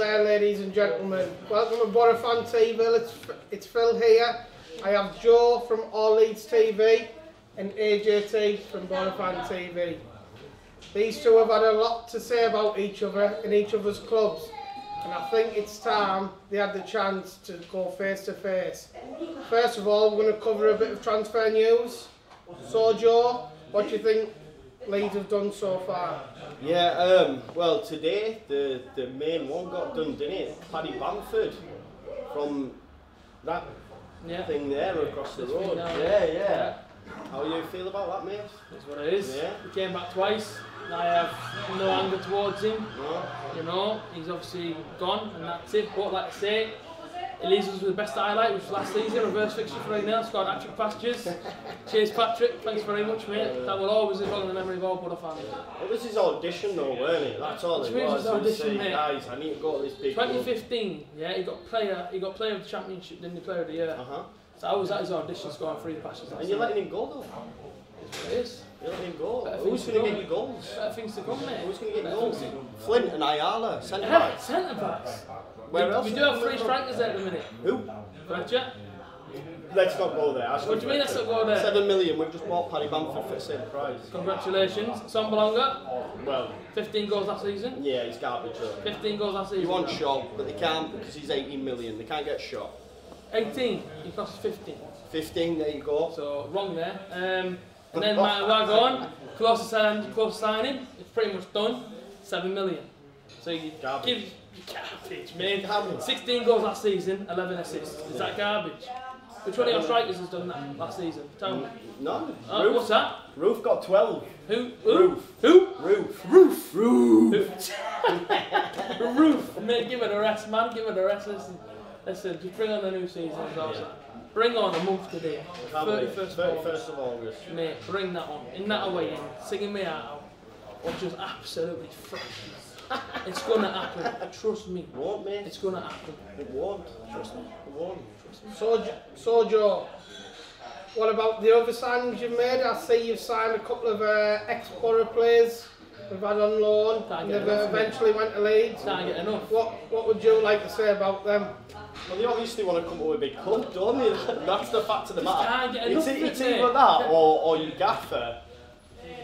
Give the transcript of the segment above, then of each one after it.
there, ladies and gentlemen. Welcome to BOROFANTV. It's Phil here. I have Joe from Leeds TV and AJT from BOROFANTV. These two have had a lot to say about each other and each other's clubs, and I think it's time they had the chance to go face to face. First of all, we're going to cover a bit of transfer news. So Joe, what do you think Leeds have done so far? Yeah, well today the main one got done, didn't it? Paddy Bamford from that thing there across the road. Yeah. How do you feel about that, mate? That's what it is. Yeah. He came back twice. I have no anger towards him. No. You know, he's obviously gone and that's it. But like I say, it leaves us with the best highlight, which was last season, reverse fixture for right now, scored hat-trick pastures. Cheers Patrick, thanks very much mate. That will always live on in the memory of all Boro fans. It was his audition though, weren't it? That's all it was. His audition, mate. Guys, I need to go to this big 2015, yeah, he got player of the championship, didn't he, player of the year. So I was at his audition scoring 3 passes. And you're letting him go though? That's what it is. You're letting him go? Who's going to get you goals? Better things to come, mate. Who's going to get goals? Flint and Ayala, centre backs. Centre backs. Where else? We do have 3 strikers there at the minute. Who? Gotcha. Let's not go there. What do you mean let's not go there? 7 million, we've just bought Paddy Bamford for the same price. Congratulations. Sombalonga, well, 15 goals last season. Yeah, he's garbage though. 15 goals last season. You want Shaw, but they can't because he's 18 million. They can't get Shaw. 18, he costs 15. 15, there you go. So, wrong there. And then Martin Wagon, closest signing, it's pretty much done, 7 million. So you give garbage, mate. 16 goals last season, 11 assists. Is that garbage? Which one of your strikers has done that last season? Tell me. None. What's that? Roof got 12. Who? Roof. Who? Roof. Roof. Roof. Roof. Mate, give it a rest, man. Give it a rest. Listen, just bring on the new season. Bring on a month today. 31st of August. Mate, bring that on. In that away in, singing me out. Or just absolutely fresh. It's gonna happen. Trust me. It won't, mate. It's gonna happen. It won't. Trust me. It won't. Trust me. So Joe, what about the other signings you've made? I see you've signed a couple of ex-Boro players we've had on loan. They eventually went to Leeds. Can't get enough. What would you like to say about them? Well, they obviously want to come to a big club, don't they? That's the fact of the matter. Can't get enough It's either that or your gaffer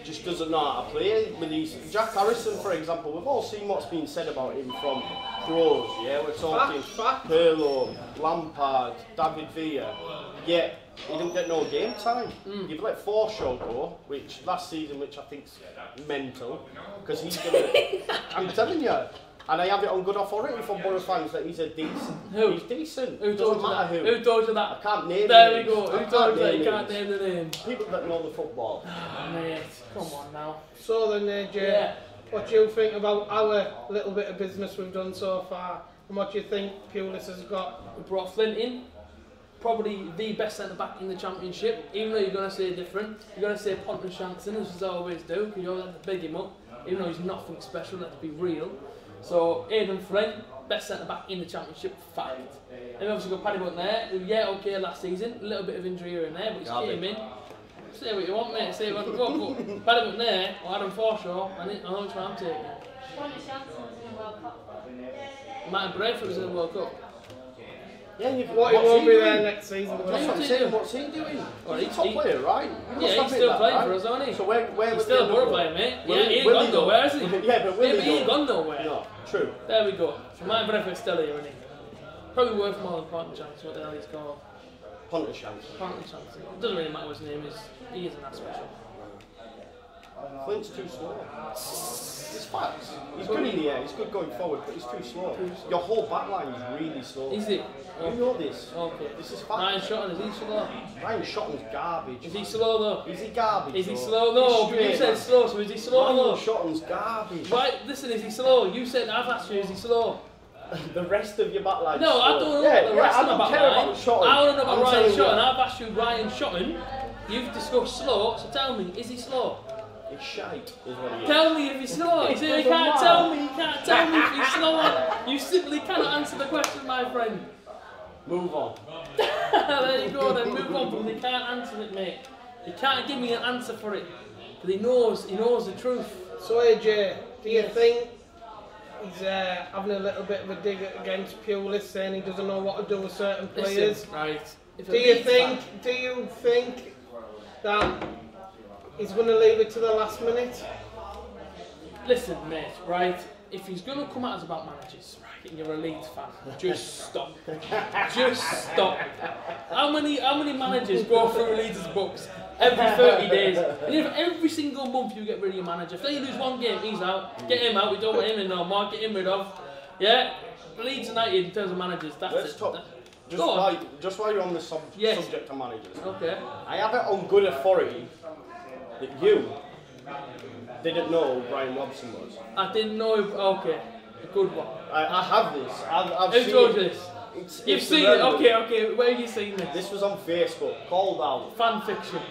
just doesn't know how to play with these. Jack Harrison, for example, we've all seen what's been said about him from pros, yeah? We're talking Pirlo, Lampard, David Villa, yet he didn't get no game time. You've let Forshaw go, which last season, which I think's mental, because he's going to... I'm telling you. And I have it on good authority from Boro fans that he's a decent. Who? He's decent. Who told you that? Who told you that? I can't name There names. we go. Who told you that? You can't name the names. People that know the football. Mate, come on now. So then, AJ, what do you think about our little bit of business we've done so far? And what do you think Pulis has got? We brought Flint in. Probably the best centre back in the championship. Even though you're going to say different. You're going to say Pontus Jansson, as I always do. Because you always have to big him up. Even though he's nothing special, let's be real. So, Aidan Flint, best centre-back in the championship, fact. And we obviously got Paddy Button there, who, okay last season, a little bit of injury here and there, but he's came in. Say what you want, mate, say what you want, but Paddy Button there, or Adam Forshaw, I know which one I'm taking. Martin Brayford was in the World Cup. Yeah, what he won't be there next season. That's what I'm saying, what's he doing? Well, he's a top player, right? Yeah, he's still playing for us, isn't he? So where he's still a Boro player, mate. Yeah, he ain't gone nowhere, is he? Yeah, but will he ain't gone nowhere. No, true. There we go. So Martin Brayford's still here, isn't he? Probably worth more than Pontus Jansson, what the hell he's called. Pontus Jansson. Pontus Jansson. It doesn't really matter what his name is. He isn't that special. Flint's too slow. It's facts. He's good in the air, he's good going forward, but he's too slow. Your whole back line is really slow. Is it? You know this. Okay. This is facts. Ryan Shotton, is he slow? Ryan Shotton's garbage. Is he slow though? Is he garbage? Is he slow though? But you said slow, so is he slow though? Ryan Shotton's garbage. Right, listen, is he slow? You said, I've asked you, is he slow? The rest of your back line. No, I don't know about the rest of my back line. I don't know about Ryan Shotton. I've asked you Ryan Shotton. You've discussed slow, so tell me, is he slow? He's shite, is what he is. Tell me if he's slow. You can't tell me if he's slow. You simply cannot answer the question, my friend. Move on. There you go then, move on, but he can't answer it, mate. He can't give me an answer for it. But he knows the truth. So AJ, do you think he's having a little bit of a dig against Pulis, saying he doesn't know what to do with certain players. Listen, right. Do you think that he's going to leave it to the last minute? Listen, mate, right? If he's going to come at us about managers, right, and you're a Leeds fan, just stop. Just stop. How many managers go through Leeds' books every 30 days? And if every single month you get rid of your manager, if they lose one game, he's out. Get him out. We don't want him in no more. Get him rid of. Yeah? Leeds United, in terms of managers, that's Let's it. talk. Just while you're on the subject of managers, okay. I have it on good authority that you didn't know who Brian Robson was. I didn't know him. Okay, a good one. I have this. I've Who seen told you it. this? You've seen it? Okay. Where have you seen this? This was on Facebook, called out. Fan fiction.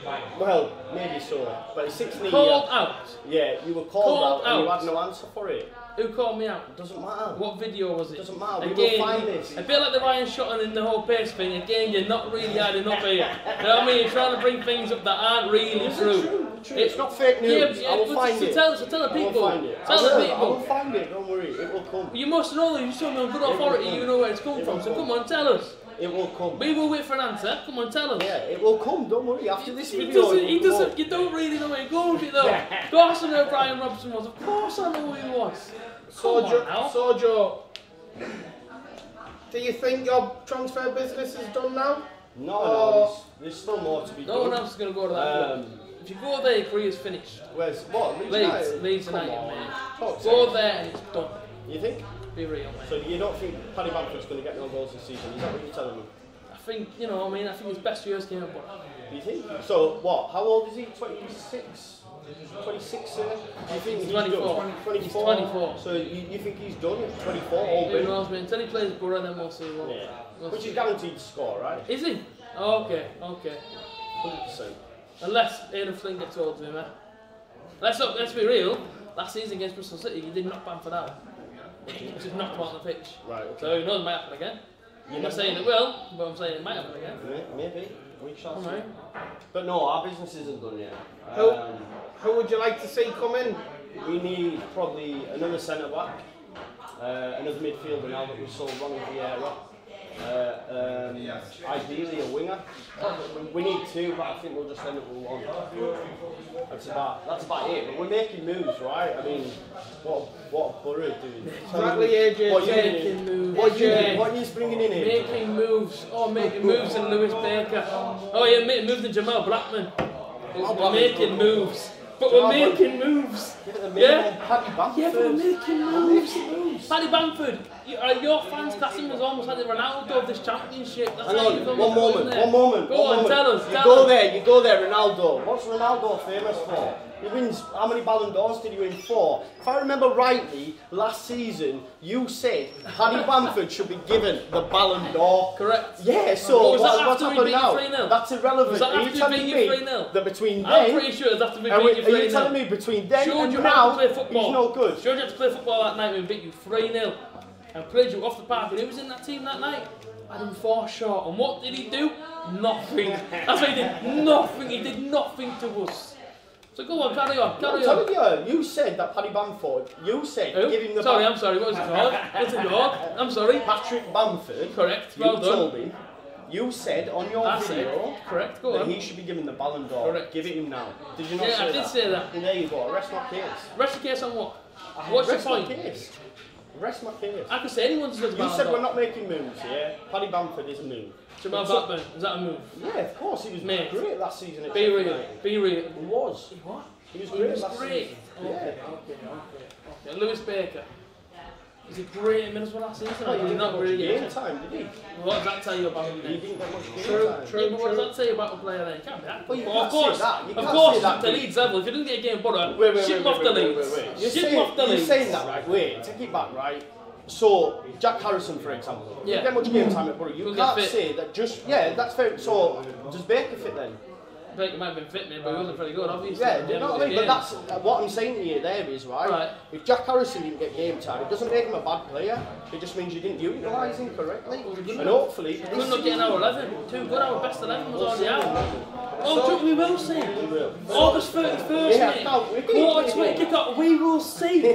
Well, maybe so. But it's 16 Called out? Yeah, you were called out and you had no answer for it. Who called me out? It doesn't matter. What video was it? Doesn't matter. Again, We will find this. A bit like the Ryan Shotton and the whole pace thing. Again, you're not really adding up here. You know what I mean? You're trying to bring things up that aren't really true. It's not fake news. I will find it. Tell the people. I will find it. Tell the people. I will find it. Don't worry. It will come. You must know. You told me on good authority. You know where it's come from. So come on, tell us. It will come. We will wait for an answer. Come on, tell us. Yeah, it will come. Don't worry. After this video, he doesn't. You don't really know where you're going with it, though. Of course I know who Brian Robson was. Of course I know who he was. So Joe, do you think your transfer business is done now? No, there's still more to be done. No one else is going to go to that club. If you go there, your career's finished. Where's what? Leeds United, mate. Go there and it's done. You think? Be real, mate. So you don't think Paddy Bamford's going to get no goals this season? Is that what you're telling me? I think, you know, I think his best years came up. Do you think? So what? How old is he? 26? 26, sir? Do you think he's 24. done? 24. He's 24. So you think he's done at 24? All Who knows, mate? Until he plays Borough, then we'll see. Which is guaranteed to score, right? Is he? Okay. 100%. Unless Aidan Flynn gets hold of him, eh? Let's be real. Last season against Bristol City, he did knock Bamford out. Just knocked him out on the pitch. Right. Okay. So who knows, it might happen again. I'm not saying it will, but I'm saying it might happen again. Maybe. We shall see. Right. But no, our business isn't done yet. Who would you like to see come in? We need probably another centre back, another midfielder now that we sold Ronnie Vieira. Ideally a winger. We need two, but I think we'll just end up with one. That's about it. But we're making moves, right? I mean, what Borough doing? Exactly, AJT. What are you bringing in here? Making moves. Oh, making moves in Lewis Baker. Oh yeah, making moves in Jamal Blackman. We're making moves. But we're making moves. Yeah? Paddy Bamford. Yeah, but we're making moves. Paddy Bamford, your fans class him as almost like the Ronaldo of this championship. That's Hang on, one moment. Go on, tell us. You go there, Ronaldo. What's Ronaldo famous for? He wins, how many Ballon d'Ors did he win? 4. If I remember rightly, last season, you said Paddy Bamford should be given the Ballon d'Or. Correct. Yeah, so what's happened now? 3-0? That's irrelevant. Was that Are you after telling we me beat you 3-0? that between then... I'm pretty sure it was after we beat you 3-0. Are you telling me between then and you now, play football. he's no good? Showed you had to play football that night when we beat you 3-0 and played you off the park. And who was in that team that night? Adam Forshaw. And what did he do? Nothing. That's what he did. Nothing. He did nothing to us. So go on, carry on. I'm telling you said that Paddy Bamford, give him the... I'm sorry, what was it called? What's it called? I'm sorry. Patrick Bamford. Correct, well done. Told him, you said on your video correct, go that on. he should be given the Ballon d'Or. Correct. Give it him now. Did you not say that? Yeah, I did say that. And there you go, rest my case. Rest the case on what? What's your point? Rest my case. I could say anyone's deserves a Ballon d'Or. You said d'Or. we're not making moves, yeah? Paddy Bamford is a move. Jamal Blackman, is that a move? Yeah, of course, he was great last season. Be real. He was. He what? He was great last season. Okay. Lewis Baker. Was he great in Middlesbrough last season? No, he didn't not get really much game time, did he? What does that tell you about him then? He didn't get much game time. True, but what does that tell you about a player then? Can't be that. Well, you Of can't course, say that. You of can't course, say that, at the Leeds level. If you didn't get a game Borough, ship him off the Leeds. Ship him off the Leeds. You're saying that, right? Wait, take it back, right? So, Jack Harrison, for example, didn't get much game time at Borough. You can't say that just... Yeah, that's fair. So, does Baker fit then? Baker might have been fit, mate, but he wasn't very good, obviously. Yeah, you know what I mean? But that's what I'm saying to you there is, right? If Jack Harrison didn't get game time, it doesn't make him a bad player. It just means you didn't utilise him correctly. And hopefully... We're not getting our 11. Too good, our best 11 was already out. Oh, we will see. August 31st, mate. Quarter 20 kick-off, we will see.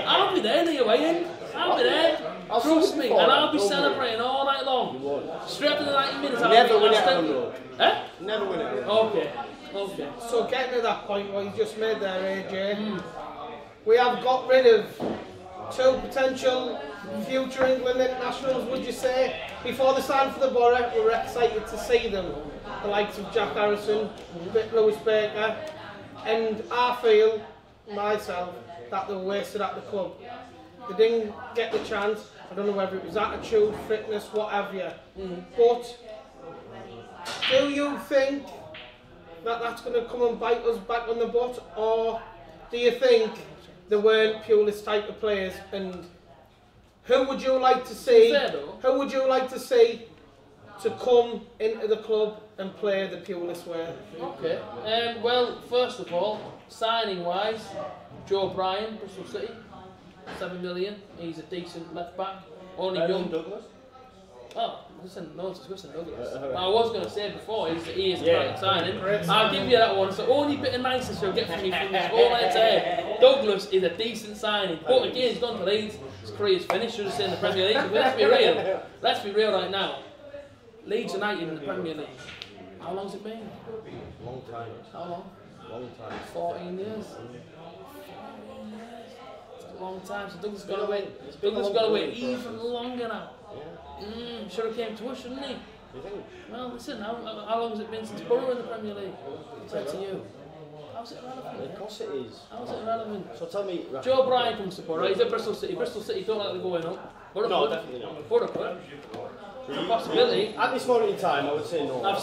I'll be there in the away end. I'll be there. Trust me, and I'll be celebrating all night long. Straight after the 90 minutes, Never win it on the road. Eh? Never win it. Okay. Okay. So getting to that point what you just made there, AJ, we have got rid of 2 potential future England internationals, would you say? Before they signed for the Borough, we were excited to see them. The likes of Jack Harrison, Lewis Baker, and I feel, myself, that they were wasted at the club. They didn't get the chance. I don't know whether it was attitude, fitness, what have you. But do you think that that's going to come and bite us back on the butt, or do you think they weren't Pulis type of players? And who would you like to see? Who would you like to see to come into the club and play the Pulis way? Okay. Well, first of all, signing wise, Joe Bryan, Bristol City. 7 million. He's a decent left back. Only young. Douglas? Oh, listen, no one's discussing Douglas. I was going to say before, he is a great signing. I'll give you that one. So only bit of niceness you'll get from me from this whole entire. Douglas is a decent signing. But again, he's gone to Leeds. His career's finished. Should have stayed in the Premier League. But let's be real. Let's be real right now. Leeds United in the Premier League. How long's it been? Long time. How long? Long time. 14 years. Long time, so Douglas got to wait. Douglas got to wait even longer now. Should have came to us, shouldn't he? You think? Well, listen, how long has it been since Borough in the Premier League? It's up to you. How's it relevant? Of course it is. How's it relevant? So tell me... Joe Bryan comes to Borough, he's at Bristol City. Bristol City don't like the going up. Borough No, definitely not. Borough It's a possibility. At this moment in time, I would say no. I've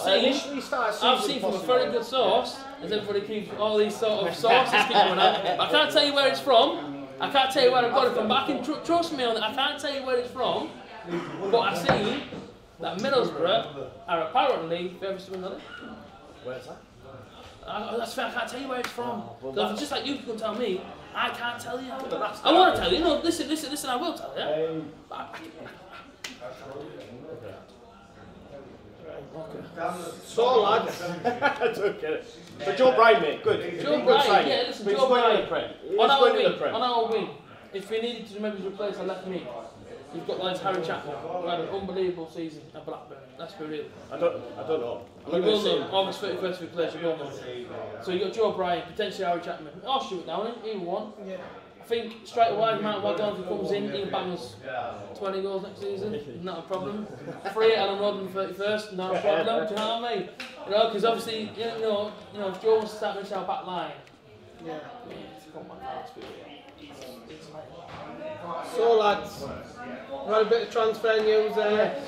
seen from a very good source, as everybody keeps all these sort of sources keep coming out. I can't tell you where it's from. I can't tell you where I've got it from, but I can trust me on it. I can't tell you where it's from, but I see that Middlesbrough are apparently favourites to win the league. Where's that? That's fair, I can't tell you where it's from. So just like you can tell me, I can't tell you. But I want to tell you. No, listen, I will tell you. So lads, I don't get it. But Joe Bryan, mate, good. Joe Bryan, yeah, listen, Joe Bryan. On our wing, if we needed to remember to replace a left knee, you've got like Harry Chapman, who had an unbelievable season at Blackburn. Let's be real. I don't know. You will know. August 31st if we play, you will know. So you got Joe Bryan, potentially Harry Chapman. I'll shoot down, either one. Yeah. I think straight away, Matt Wagon, if he comes in, he'll bang us 20 goals next season. Not a problem. 3 at Alan Road on the 31st, not a problem. Do you know what I mean? You know, because obviously, you know, if Joe wants to start with our back line, So lads, we've had a bit of transfer news there,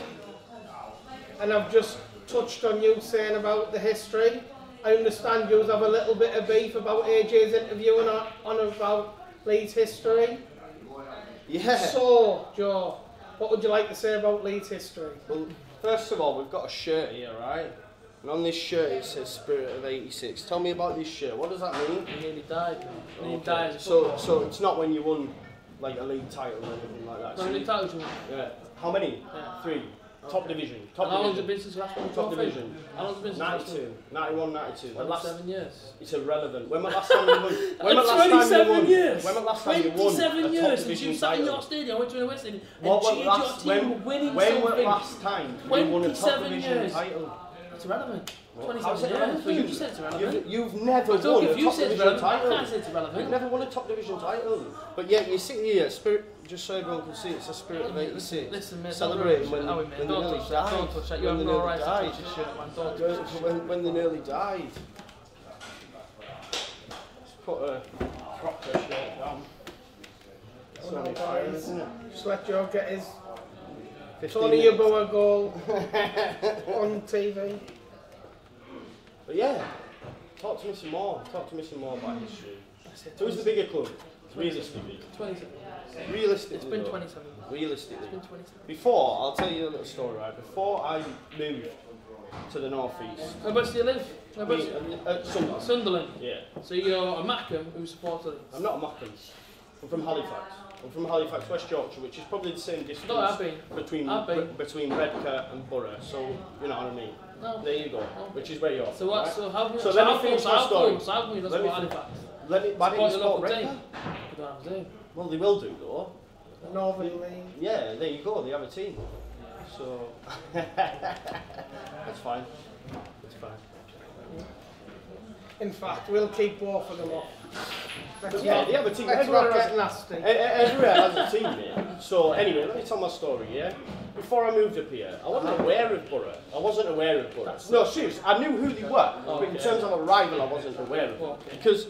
and I've just touched on you saying about the history. I understand you have a little bit of beef about AJ's interview on about Leeds history. Yeah. So, Joe, what would you like to say about Leeds history? Well, first of all, we've got a shirt here, right? And on this shirt it says Spirit of 86. Tell me about this shirt. What does that mean? he nearly died. He nearly died. So it's not when you won like a league title or anything like that. No, league titles you won. Yeah. How many? Yeah. 3. Top division. How long has it been since the last one? Top division. How long has it been since 92. 91, 92. 27 years. It's irrelevant. When was the last time you won? When was the last time you won? Years. When was the last time you won? 27 years since you sat in your stadium. I went to the West Stadium and cheered your team winning something. When was the last time you won a top division title? It's irrelevant. 27 years. Well, you just said it's irrelevant. You've never won a top division title. I can't say it's irrelevant. You've never won a top division title. But yet you sit here, Spirit, just so everyone can see, it's a Spirit of 86. Listen, mate, celebrating when don't they nearly touch died. Don't touch that. You have no right to touch your shirt, man. Don't touch it. When they nearly died. Just put a proper shirt down. It's only fair, isn't it? Just let Joe get his Tony Yeboah goal on TV. But yeah, talk to me some more. Talk to me some more about history. So who's the bigger club? Realistically. 27. Realistically. It's been 27. Realistically. It's been 27. Before, I'll tell you a little story, right? Before I moved to the northeast. Whereabouts do you live? Sunderland. Sunderland. Yeah. So you're a Mackham who supports Leeds? I'm not a Mackham. I'm from Halifax. I'm from Halifax, West Yorkshire, which is probably the same distance between Redcar and Borough. So you know what I mean. No. There you go. Which is where you're. So what? Right? So let me finish my story. So how come you don't support Halifax? Why didn't you support Redcar? You don't have a team. Well, they will do though. Northern League. Yeah, there you go. They have a team. So that's fine. That's fine. In fact, we'll keep both of them off. Yeah, they have a team. Let's not get nasty. Everywhere has a team, mate. So anyway, let me tell my story, yeah? Before I moved up here, I wasn't aware of Borough. No, seriously, I knew who they were, but in terms of a rival, I wasn't aware of them. Because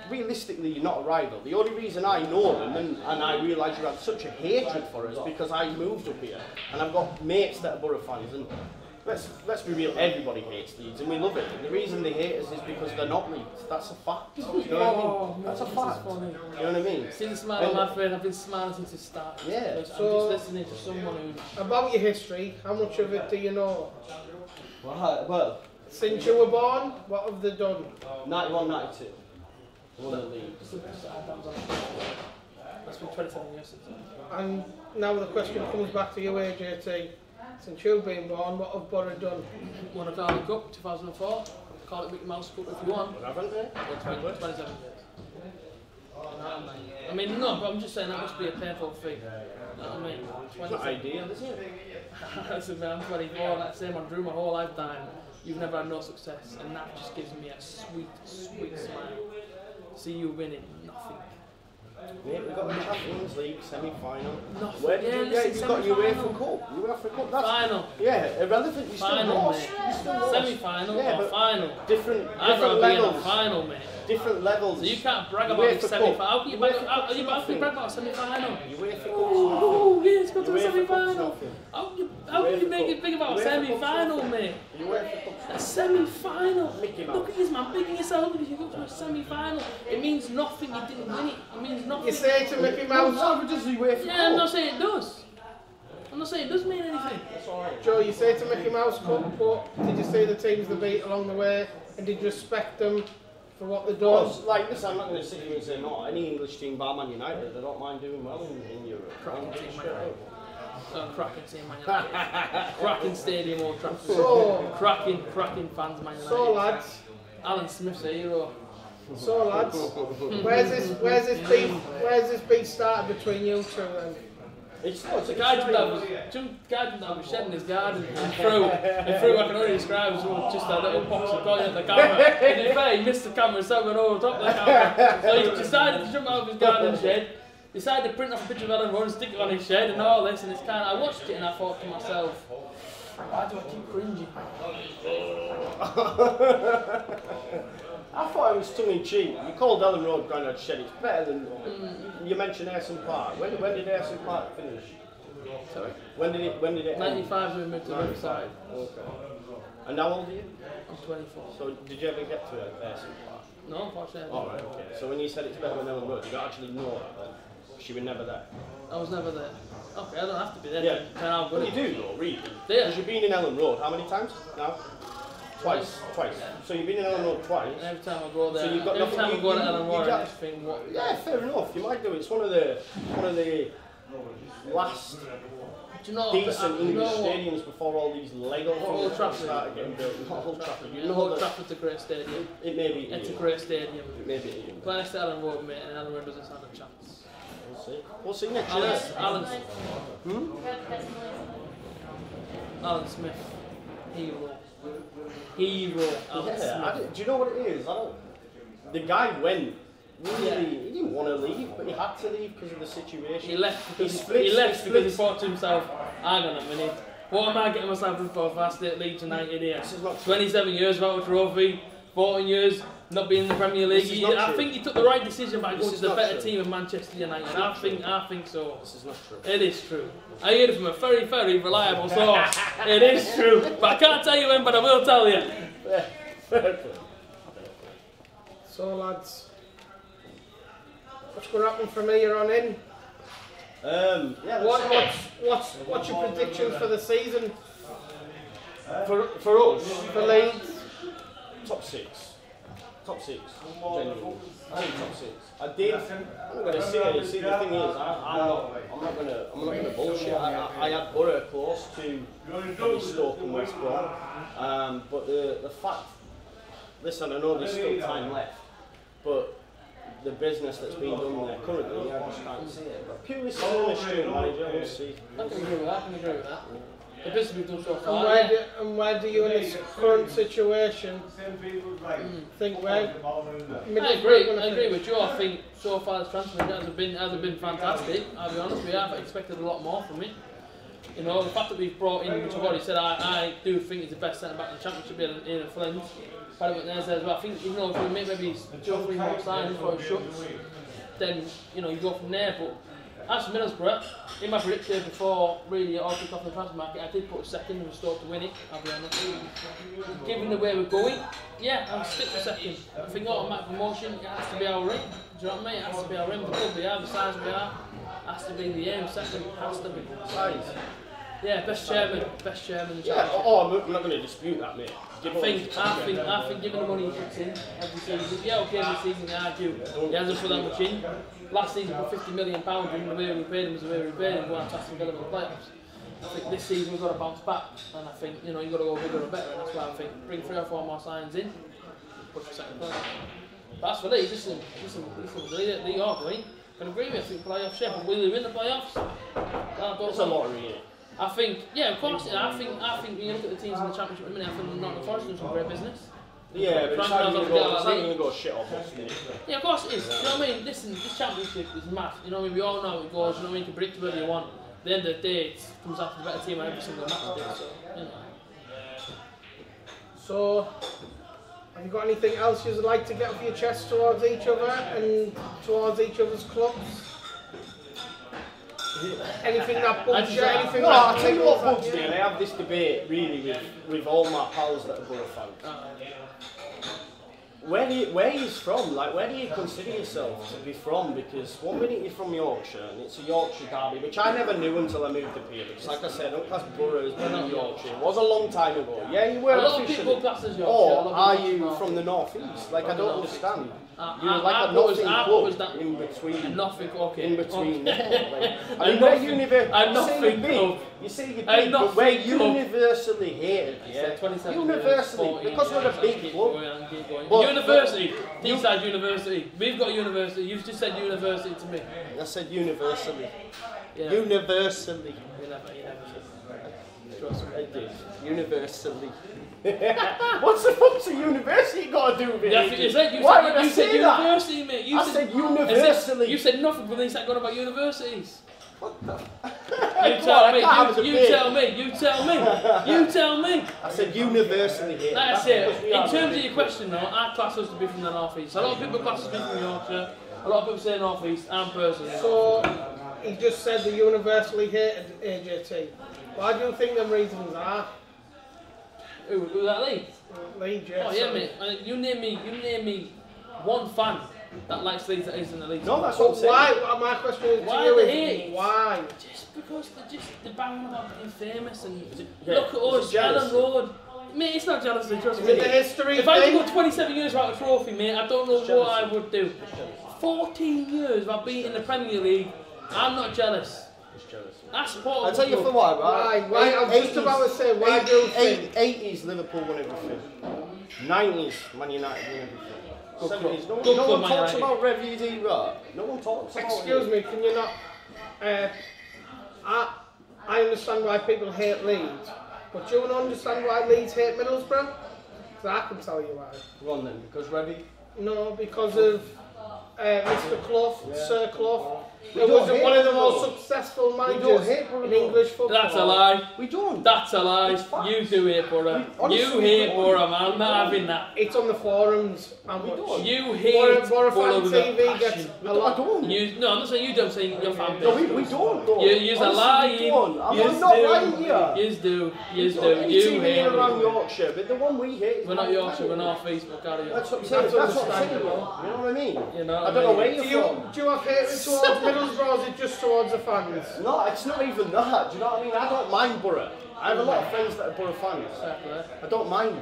realistically, you're not a rival. The only reason I know them and I realise you have such a hatred for us because I moved up here and I've got mates that are Borough fans and let's be real, everybody hates Leeds and we love it. And the reason they hate us is because they're not Leeds. That's a fact. You know what I mean? That's a fact. You know what I mean? See the smile on my face, I've been smiling since it started. Yeah. So, I'm just listening to someone who... About your history, how much of it do you know? Well, Since you were born, what have they done? 91, 92. Won the league. That's been 27 years since then. And now the question comes back to you, AJT. Since you've been born, what have Borough done? Won a Carling Cup 2004. Call it Mickey Mouse Cup if you want. Haven't they? 27 years. I mean, no, but I'm just saying that must be a painful thing. You know what I mean? It's not ideal, is it? Listen, man, I'm 24, that's the same on Drew my whole lifetime. You've never had no success, and that just gives me a sweet, sweet smile. See you winning nothing. Mate, we've got the Champions League semi-final. Nothing. Where did you get? You've got UEFA Cup. UEFA Cup. That's final. Yeah, irrelevant. You still Final, lost. mate. You still lost. Semi-final Yeah, or but final? Different I'd rather be in levels. a final, mate. Different levels. So you can't brag about the semi-final. How can you brag about a semi-final? UEFA Cup. Oh, yeah, it's got to a UEFA semi-final. nothing. How can you make it big about a semi-final, mate? A semi-final. Look at this, man, bigging yourself because you got to a semi-final. It means nothing. You didn't win it. It means nothing. You say to Mickey Mouse. Yeah, I'm not saying it does. I'm not saying it does mean anything. Joe, you say to Mickey Mouse Cup, but did you see the teams they beat along the way, and did you respect them for what they've done? Well, like this, I'm not going to sit here and say no. Any English team, bar Man United, they don't mind doing well in Europe. Cracking team, Man United. Cracking team, Man United. Cracking stadium, Old Trafford. So, cracking fans, Man United. So, lads. Alan Smith's a hero. So, lads, where's this beef started between you two then? It's a guy that was shedding his garden and threw, I can only describe as just a little box of going at the camera. And in fact, he missed the camera so went over top of the camera. So he decided to jump out of his garden shed, decided to print off a picture of Ellen Rowe and stick it on his shed and all this, and it's kind of, I watched it and I thought to myself, why do I keep cringing? I thought it was tongue in cheek. You called Ellen Road Grandad Shed. It's better than you mentioned Ayson Park. When did Ayson Park finish? Sorry. When did it? 95 we moved to the other side. Okay. And how old are you? I'm 24. So did you ever get to Ayson Park? No, unfortunately. All right. Okay. So when you said it's better than Ellen Road, you don't actually know that then. She was never there. I was never there. Okay, I don't have to be there. Yeah. Then how good Well, you do though, really. Yeah. Because you've been in Ellen Road how many times now? Twice. So you've been in Ellen Road twice. And every time I go there, So you've got every time I go to Ellen Road, I just think, what? Yeah, fair enough. You might do it. It's one of the last decent English stadiums before all these Lego things started getting built. Not Old Trafford. You know Old Trafford's a great stadium. It may be. It's a great stadium. It may be. Play next to Ellen Road, mate, and Ellen Road doesn't stand a chance. We'll see. We'll see next year. Alan Smith. Hero. Alan Smith. Do you know what it is? The guy went. Really, he didn't want to leave, but he had to leave because of the situation. He left because he thought to himself, hang on a minute, what am I getting myself in for if I stay at Leeds United here? 27 years without a trophy, 14 years not being in the Premier League. I think he took the right decision by going to the better team of Manchester United. I think so. This is not true. It is true. I heard it from a very, very reliable source. It is true. But I can't tell you when, but I will tell you. So lads, what's going to happen from here on in? Yeah. What's your predictions for the season? For us, for Leeds? top six. Top six. Genuinely. I think top six. I'm not gonna say it. See, the thing is, I'm not gonna bullshit. I had Borough close to Stoke and West Brom, but the fact. Listen, I know there's still time left, but the business that's being done there currently, I just can't see it. But purely still a student manager, we'll see. I can agree with that. The business we've done so far. And where do you, in this current situation, think where? I agree with you. I think so far this transfer hasn't been fantastic. I'll be honest with you. I've expected a lot more from it. You know, the fact that we've brought in, which I've already said, I do think he's the best centre back in the Championship in a Flint. But as well, I think, you know, if we make maybe 2 or 3 more signs before it shuts, then, you know, you go from there. But as for Middlesbrough, in my prediction before really it all kicked off in the transfer market, I did put a second and Stoke to win it, I'll be honest. Given the way we're going, yeah, I'll stick with second. I think automatic promotion, it has to be our ring. Do you know what I mean? It has to be our ring. The club we are, the size we are, has to be the aim. Second has to be size. Yeah, best chairman in the championship. I'm not going to dispute that, mate. I think given the money he puts in every season, yeah, okay, this season I argue he hasn't put that much in. Last season put £50 million in, the way we paid him was the way we paid him, going to Aston Villa in the playoffs. I think this season we've got to bounce back, and I think, you know, you've got to go bigger and better, and that's why I think bring 3 or 4 more signs in, push for second place. But as for Leeds, listen, they are going. I can agree with you, I think playoff Sheffield, will they win the playoffs? That's a lottery, innit? I think, yeah, of course. I think when you look at the teams in the Championship at the minute, I think Nottingham Forest doing some great business. Yeah, but it's not going to go shit off us, innit? Yeah, of course it is. You know what I mean? Listen, this Championship is mad. You know what I mean? We all know how it goes. You know what I mean? You can predict whatever you want. At the end of the day, it comes out to the better team on every single match. So, you know. So, have you got anything else you'd like to get off your chest towards each other and towards each other's clubs? Anything that bugs you? Anything that I'll tell you what bugs me, and I have this debate really with all my pals that are Borough fans. Where he's from, like where do you consider yourself to be from? Because one minute you're from Yorkshire and it's a Yorkshire derby, which I never knew until I moved up here. Because like I said, I don't class Borough as being Yorkshire. It was a long time ago. Yeah, you were officially. Or are you from the North East? Like I don't understand. You're like a nothing club in between. Nothing, okay. In between there. Like, I mean, we're universally. You say you're big, but we're universally hated. Yeah, universally, because we're a big club. University, Deeside University. We've got university. You've just said university to me. I said universally. Yeah. Universally. You never said. Trust me, I did. Universally. What's the fuck's a university got to do with it? Yeah, you said university, mate. I said universally. You said nothing, but then you started going about universities. What the? You tell me. I said universally here. Like I said, in terms of your question though, I class us to be from the North East. A lot of people class us to be from Yorkshire. A lot of people say North East. I'm personally. So he just said the universally hated AJT. Why do you think them reasons are? Who that Leeds? Leeds, yeah. Oh yeah, mate. You name me one fan that likes Leeds that isn't the Leeds. No, that's what I'm saying. Why? My question is to you is why? Just because they're banging about being famous and look at us, Ellen Road. Mate, it's not jealousy, trust me. The history if I had to go 27 years without a trophy, mate, I don't know what I would do. 14 years without being in the Premier League, I'm not jealous. I support I'll tell you for why, right? Why? I'm just about to say, why do you think? 80s Liverpool won everything. 90s Man United won everything. 70s, no one talks about Review right? No one talks about Excuse me, can you not... I understand why people hate Leeds, but do you understand why Leeds hate Middlesbrough? Because I can tell you why. Go on then, because Revy? No, because of Mr. Clough, Sir Clough. He was one of the most successful managers in English football. That's a lie. We don't. That's a lie. You do hate Borough. You hate Borough, man. I'm not having that. It's on the forums. And we don't. You hate BOROFANTV gets a lot. I don't. No, I'm not saying you don't, saying your fan base. No, we don't. Though. You're lying. I'm not lying here. You do. You hate around Yorkshire, but the one we hate. We're not Yorkshire, we're North East, but carry on. That's what I'm saying. You know what I mean? I don't know where you're from. Do you have hatred towards Middlesbrough or is it just towards the fans? No, it's not even that. Do you know what I mean? I don't mind Borough. I have a lot of friends that are Borough fans. I don't mind.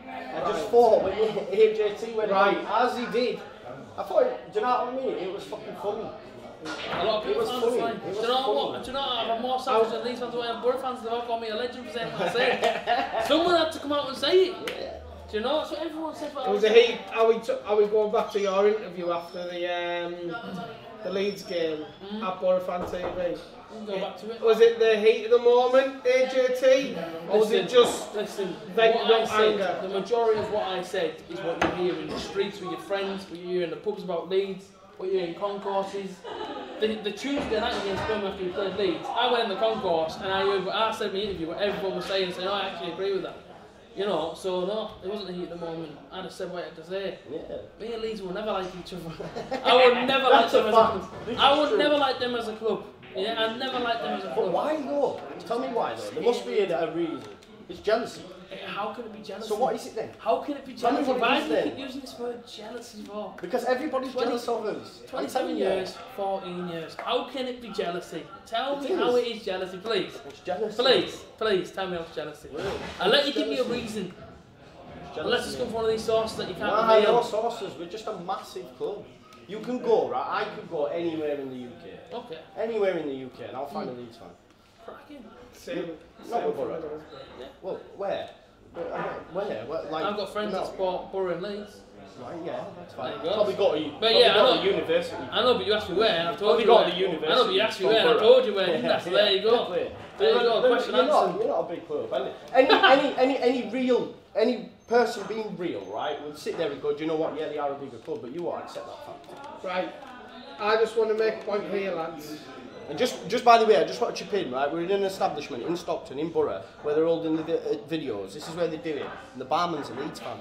I just thought when AJT went right as he did, I thought, do you know what I mean? It was fucking funny. A lot of people found it funny. Do you know what? Do you know what? I'm more savage than Leeds fans than I am Borough fans. They've all called me a legend for saying what I said. Someone had to come out and say it. Yeah. Do you know? That's what everyone said. It was a heat. Are we going back to your interview after the Leeds game at BOROFANTV? Go back to it. Was it the heat of the moment, AJT? Or was it just venting out anger? The majority of what I said is what you hear in the streets with your friends, what you hear in the pubs about Leeds, what you hear in concourses. The Tuesday night against Birmingham after we played Leeds, I went in the concourse and I heard what I said in my interview, what everyone was saying, and saying, oh, I actually agree with that. You know, so no, it wasn't the heat of the moment. I just said what I had to say. Yeah. Me and Leeds will never like each other. I would never like them as a club. I would never like them as a club. Yeah, I never liked them as a club. But why though? Tell me why though. There must be a reason. It's jealousy. How can it be jealousy? So what is it then? How can it be jealousy? Why do you keep using this word jealousy for? Because everybody's jealous of us. 27 years, 14 years. How can it be jealousy? Tell me how it is jealousy, please. It's jealousy. Please tell me how it's jealousy. Really? I'll let you give me a reason. Unless it's come from one of these sources that you can't reveal. No sources, we're just a massive club. You can go, right? I could go anywhere in the UK. Okay. Anywhere in the UK and I'll find a Leeds fan. Cracking. Not with Borough. Yeah. Well, where? Where? Like, I've got friends that support Borough and Leeds. Right, yeah, that's fine. There you go. Probably got to, but yeah, I know, university. I know, but you asked me where, and I've told probably you got where. the university. I know, but you asked me where, and I told you where. Yeah, so there you go. There you go. Question answered. You're not a big club. Any person being real, right, would sit there and go, do you know what? Yeah, they are a bigger club, but you won't accept that fact. Right. I just want to make a point here, lads. And just by the way, I just want to chip in, right? We're in an establishment in Stockton, in Borough, where they're holding the videos. This is where they do it. And the barman's a Leeds fan.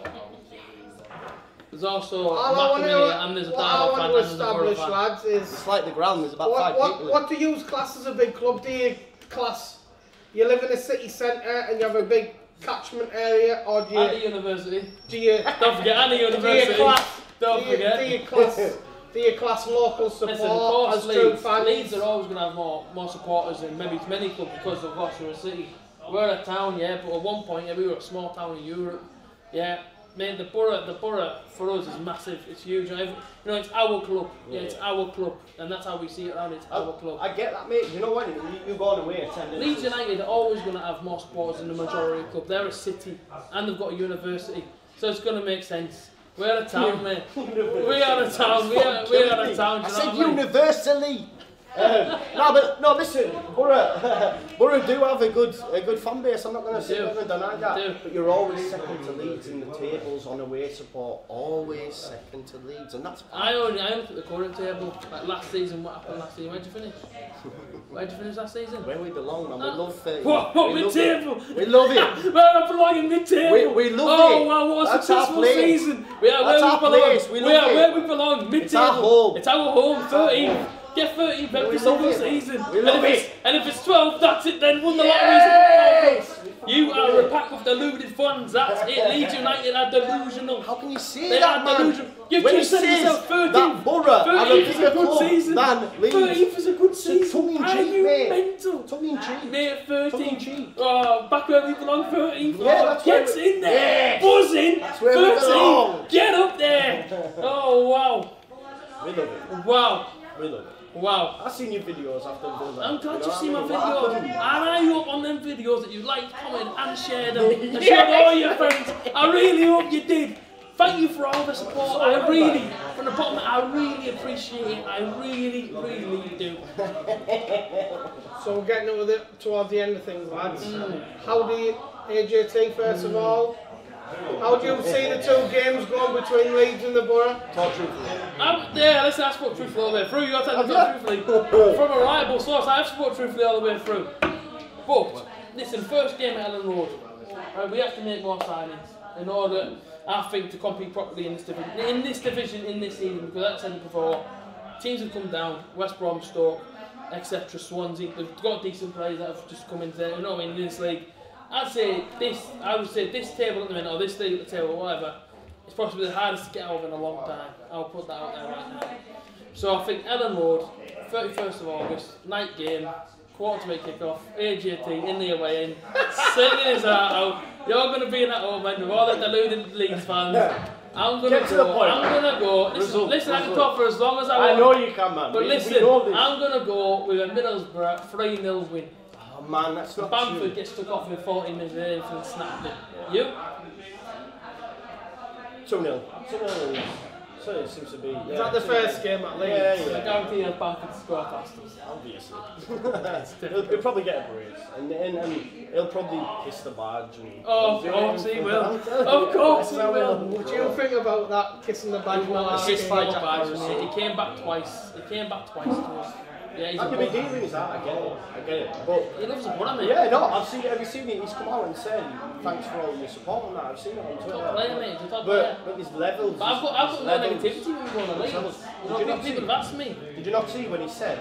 There's also Macamilla and there's a Darwin fan and there's a Borough fan. Lads, is it's like the ground, there's about 5 people. What do you class as a big club? Do you class, you live in a city centre and you have a big catchment area, or do you... And a university. Do you... Don't forget, and a university. Do you class local support? Listen, of course, as true fans? Leeds are always going to have more supporters than maybe many clubs because of course we're a city. We're a town, yeah, but at one point, yeah, we were a small town in Europe. Yeah, man, the borough for us is massive. It's huge. You know, it's our club. Yeah, it's our club, and that's how we see it around. It's our club. I get that, mate. You know what? You're going away attending. Leeds United are always going to have more supporters than the majority of club. They're a city, and they've got a university, so it's going to make sense. We're a town, mate. We are a town. We are a town. I said universally. No, listen, Borough do have a good fan base. I'm not going to sit there and deny that. But you're always second to Leeds in the tables on away support. Always second to Leeds, and that's. I only look at the current table. Like last season, what happened last season? Where'd you finish? Where'd you finish last season? Where we belong, man. We love it. What mid-table? We love it. Where I belong in mid-table. We love it. Oh wow, what a successful season. We are where we belong. We are where we belong. Mid-table. It's our home. It's our home. 13th. Get 13th every single season. We love it. And if it's 12, that's it then. Won the lottery. You are a pack of deluded fans. That's it. Leeds United are delusional. How can you say they that, are man? Delusional. You've just said yourself 13th. That Borough 13th is a good season. 13th is a good season. Tongue in Are cheek, you mate. mental? Tongue in cheek. Mate, 13th. Tongue in cheek. Oh, back where we belong, 13th. Yeah, that's Get in there. Yes. Buzz in. That's where we belong. Get up there. Oh, wow. We love it. Wow. We love it. Wow. I've seen your videos after the I'm glad you've seen my videos. And I hope on them videos that you liked, commented and shared them. And shared all your friends. I really hope you did. Thank you for all the support. I really, from the bottom, I really appreciate it. I really, really do. So we're getting towards the end of things, lads. How do you, AJT first of all, how do you see the two games going between Leeds and the Borough? Talk truthfully. Yeah, listen, I spoke truthfully all the way through. You got to talk truthfully. From a reliable source, I have spoke truthfully all the way through. But, listen, first game at Ellen Road, we have to make more signings in order, I think, to compete properly in this division, in this season, because like I said before, teams have come down, West Brom, Stoke, etc., Swansea, they've got decent players that have just come into, you know, in this league. I would say this table at the minute, or this league at the table, or whatever, it's possibly the hardest to get out of in a long time. I'll put that out there right now. So I think Ellen Road, 31st of August, night game, quarter to 8 kick-off, AJT in the away end, singing his heart out. You're going to be in that home end with all the deluded Leeds fans. I'm going to go. I'm going to go. Listen, I can talk for as long as I want. I know you can, man. But listen, I'm going to go with a Middlesbrough 3-0 win. Oh, man, that's not Bamford true. gets stuck off with 14 minutes and snapped it. You? 2-0. 2-0. So it seems to be. Is that the first game at Leeds? Yeah. I guarantee you Bamford score past us. Obviously. he'll probably get a brace. And he'll probably kiss the badge. And of course he will. Of course he will. What do you think about that, kissing the badge? He came back twice. He came back twice to us. Yeah, he's a big deal in his heart, I get it. But he loves a brother, mate. Yeah, no, I've seen it. Have you seen it? He's come out and said, thanks for all your support on that. I've seen it on Twitter. Top player, mate. He's a top player. But there's levels. But I've got no negativity when we go on the league. People have asked me. Did you not see when he said,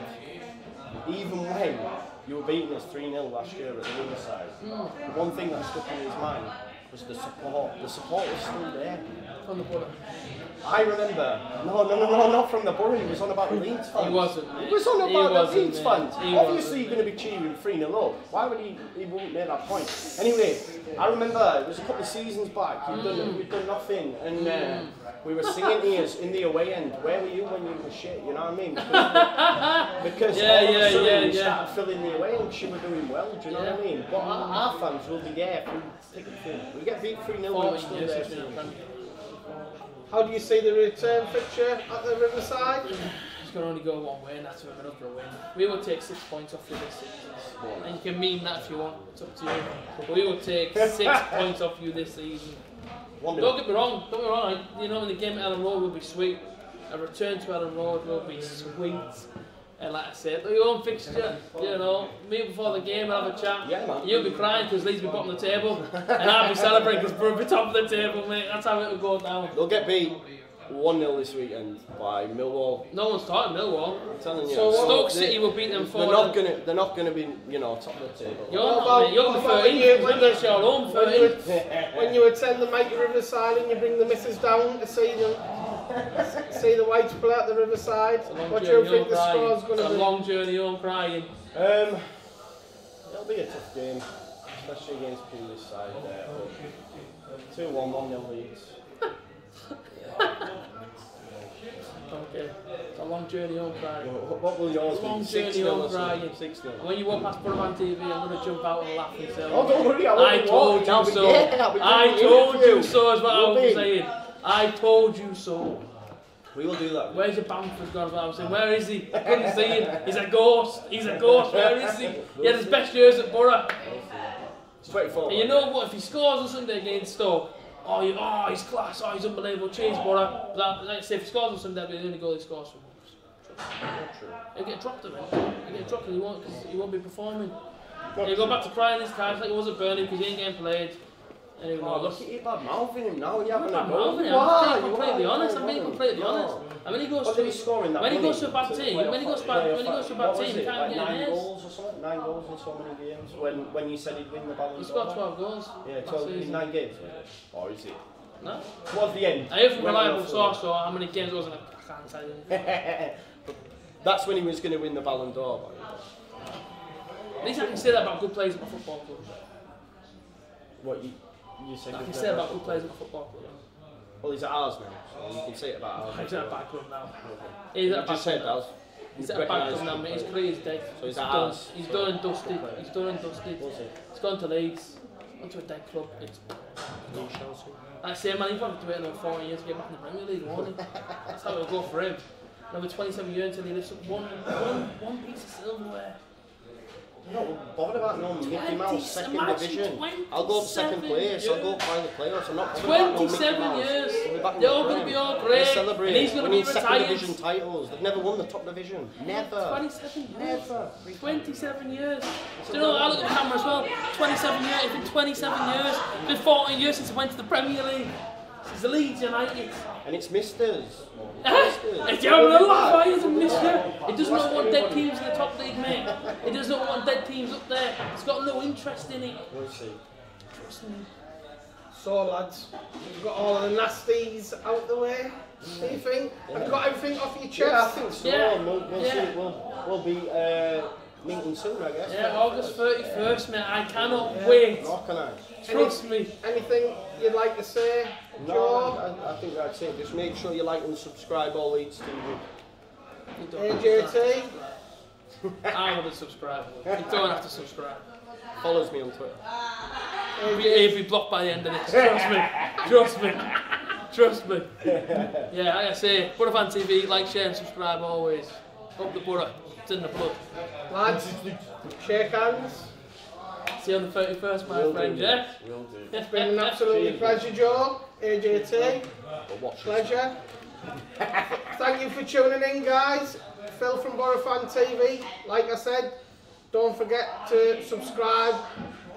even when you were beating us 3-0 last year at the Riverside, the one thing that stuck in his mind was the support. The support was still there. From the Borough. I remember, no, not from the Borough, he was on about the Leeds fans. He wasn't, mate. He was on about the Leeds fans. Obviously Obviously you're going to be cheering 3-0 up. Why would he wouldn't make that point? Anyway, I remember, it was a couple of seasons back, we'd done nothing, and we were singing ears in the away end. Where were you when you were shit, you know what I mean? Because all of a sudden we started filling the away end, she were doing well, do you know what I mean? But our fans will be there through thick and thin. We get beat 3-0, we're still there. How do you see the return fixture at the Riverside? It's going to only go one way, and that's with another win. We will take 6 points off you this season. And you can mean that if you want, it's up to you. But we will take 6 points off you this season. Don't get me wrong, you know, in the game at Ellen Road will be sweet. A return to Ellen Road will be sweet. And like I said, your own fixture, you know, meet before the game and have a chat. Yeah, man. You'll be crying because Leeds will be bottom of the table. And I'll be celebrating because we'll be top of the table, mate. That's how it will go down. They'll get beat 1-0 this weekend by Millwall. No one's talking Millwall. I'm telling you. So Stoke City will beat them 4-0. They're not gonna be, you know, top of the table. You're not, mate. You're the 13th. That's your own 13th. When you attend the Mighty Riverside and you bring the missus down to see the Whites play at the Riverside, what do you think the score's going to be? It's a long journey home crying. It'll be a tough game, especially against Pulis side there. 2-1, 1-0 Leeds. Okay, it's a long journey home crying. What will yours be? Long journey home crying. 6-0. And when you walk past BOROFANTV, I'm going to jump out and laugh and say, oh, don't worry, I told you so. I told you so is what I was saying. I told you so. We will do that. Where's your Bamford gone? I was saying, where is he? I couldn't see him. He's a ghost. He's a ghost. Where is he? He had his best years at Borough. It's 24. And you know what? If he scores on Sunday against Stoke, he's class. Oh, he's unbelievable. Cheers, Borough. But like I say, if he scores on Sunday, it'll be the only goal he scores for Wolves. He'll get dropped a bit. He'll get dropped and he won't be performing. He'll go back to crying his cards like he wasn't burning because he ain't getting played. Oh, look at you bad mouthing him now. You're having a go. I'm being completely honest. And when he goes to a bad team, when he goes to a bad team, he can't get 9 goals or something. 9 goals in so many games. When you said he'd win the Ballon d'Or. He scored 12 goals. Yeah, 12 in 9 games. Or is it? No. Towards the end. I hear from a reliable source, so how many games was it? I can't tell you. That's when he was going to win the Ballon d'Or. At least I can say that about good players at my football club. What you say? I can say about good players at my football club. Well, he's at ours now, so you can say it about ours. He's at a bad club now. He's at a bad club. He's at a bad club now, mate. His career's dead. So he's at ours. He's done and dusted. He's done and dusted. He's gone to Leeds. Gone to a dead club. It's Chelsea. Like I say, man, he's probably waiting another 40 years to get back in the Premier League, won't he? That's how it'll go for him. Another 27 years until he lifts up one piece of silverware. I'm not bothered about no Mickey Mouse second division. I'll go up second place. I'll go up final playoffs. I'm not bothered about no Mickey Mouse. 27 years. They're all going to be all great. Celebrate. And he's going to be second retired. division titles. They've never won the top division. Never. 27 years. Never. 27 years. Do you know what? I look at the camera as well. 27 years. It's been 27 years. It's been 14 years since I went to the Premier League. Since the Leeds United. And it's Misters. It's having a laugh, he's a mister. It does not want dead teams in the top league, mate. It does not want dead teams up there. It's got no interest in it. We'll see. Trust me. So lads, you've got all of the nasties out the way. Do you think? Have you got everything off your chest? Yeah, I think so. Yeah. We'll see. We'll be meeting soon, I guess. Yeah, August 31st, mate. I cannot wait. Nor can I. Trust me. Anything you'd like to say, No, Joe? I think that's it. Just make sure you like and subscribe all Leeds TV. AJT? I wouldn't subscribe. You don't have to subscribe. Follows me on Twitter. He'll be blocked by the end of this. Trust me. Trust me. Trust me. Yeah, like I say, BOROFANTV, like, share and subscribe always. Up the Borough. It's in the blood. Lads, shake hands. See you on the 31st, my friend, yeah? Will do. It's been an absolute pleasure, Joe. AJT, pleasure. Thank you for tuning in, guys. Phil from BOROFANTV. Like I said, don't forget to subscribe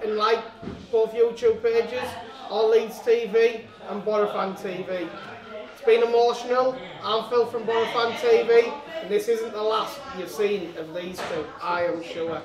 and like both YouTube pages, All Leeds TV and BOROFANTV. It's been emotional. I'm Phil from BOROFANTV, and this isn't the last you've seen of these two, I am sure.